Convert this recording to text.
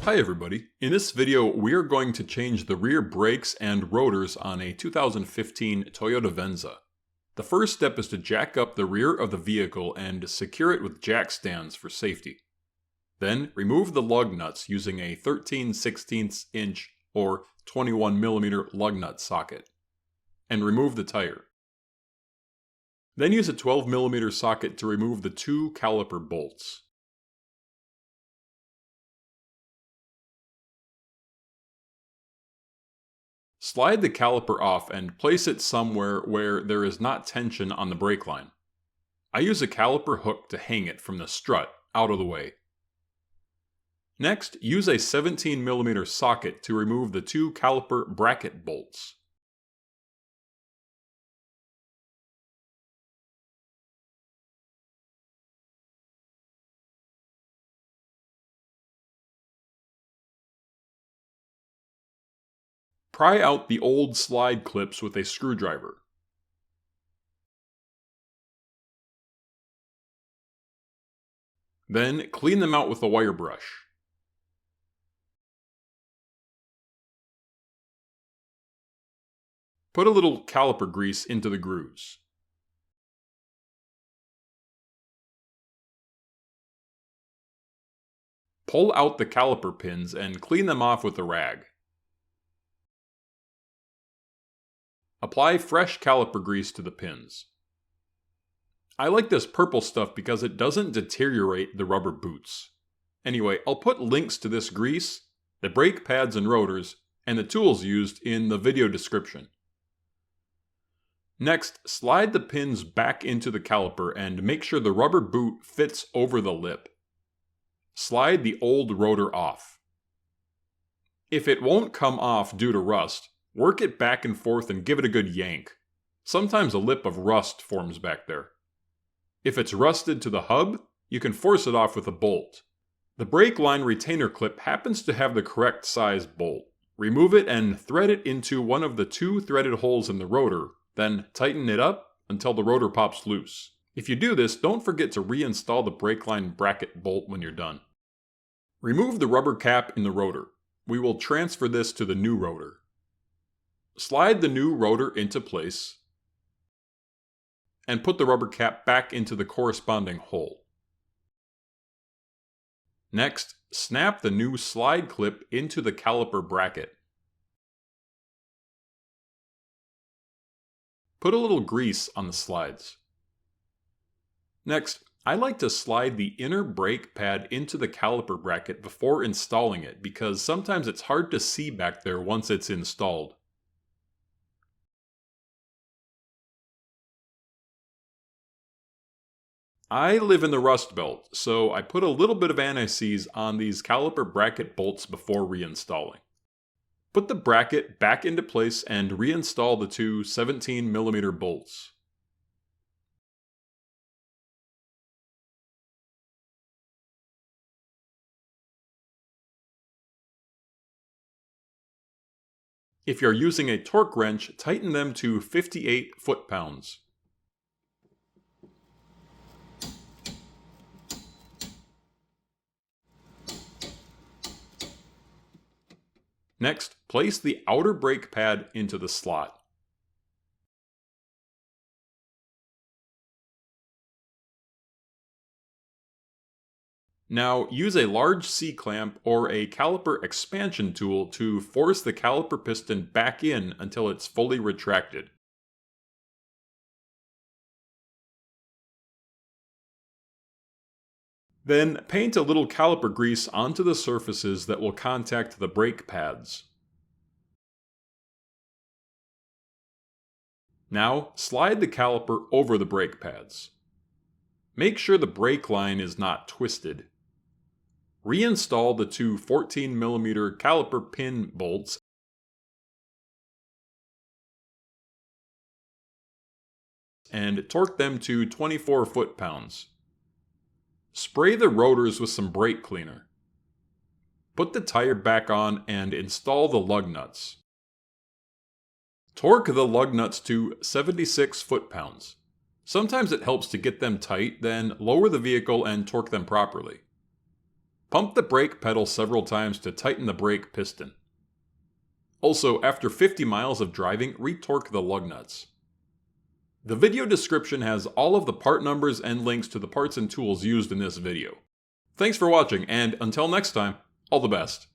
Hi everybody, in this video we are going to change the rear brakes and rotors on a 2015 Toyota Venza. The first step is to jack up the rear of the vehicle and secure it with jack stands for safety. Then remove the lug nuts using a 13/16 inch or 21mm lug nut socket, and remove the tire. Then use a 12mm socket to remove the two caliper bolts. Slide the caliper off and place it somewhere where there is not tension on the brake line. I use a caliper hook to hang it from the strut out of the way. Next, use a 17mm socket to remove the two caliper bracket bolts. Pry out the old slide clips with a screwdriver. Then clean them out with a wire brush. Put a little caliper grease into the grooves. Pull out the caliper pins and clean them off with a rag. Apply fresh caliper grease to the pins. I like this purple stuff because it doesn't deteriorate the rubber boots. Anyway, I'll put links to this grease, the brake pads and rotors, and the tools used in the video description. Next, slide the pins back into the caliper and make sure the rubber boot fits over the lip. Slide the old rotor off. If it won't come off due to rust, work it back and forth and give it a good yank. Sometimes a lip of rust forms back there. If it's rusted to the hub, you can force it off with a bolt. The brake line retainer clip happens to have the correct size bolt. Remove it and thread it into one of the two threaded holes in the rotor, then tighten it up until the rotor pops loose. If you do this, don't forget to reinstall the brake line bracket bolt when you're done. Remove the rubber cap in the rotor. We will transfer this to the new rotor. Slide the new rotor into place and put the rubber cap back into the corresponding hole. Next, snap the new slide clip into the caliper bracket. Put a little grease on the slides. Next, I like to slide the inner brake pad into the caliper bracket before installing it because sometimes it's hard to see back there once it's installed. I live in the Rust Belt, so I put a little bit of anti-seize on these caliper bracket bolts before reinstalling. Put the bracket back into place and reinstall the two 17mm bolts. If you're using a torque wrench, tighten them to 58 foot-pounds. Next, place the outer brake pad into the slot. Now, use a large C-clamp or a caliper expansion tool to force the caliper piston back in until it's fully retracted. Then paint a little caliper grease onto the surfaces that will contact the brake pads. Now, slide the caliper over the brake pads. Make sure the brake line is not twisted. Reinstall the two 14mm caliper pin bolts and torque them to 24 foot-pounds. Spray the rotors with some brake cleaner. Put the tire back on and install the lug nuts. Torque the lug nuts to 76 foot-pounds. Sometimes it helps to get them tight, then lower the vehicle and torque them properly. Pump the brake pedal several times to tighten the brake piston. Also, after 50 miles of driving, retorque the lug nuts. The video description has all of the part numbers and links to the parts and tools used in this video. Thanks for watching, and until next time, all the best.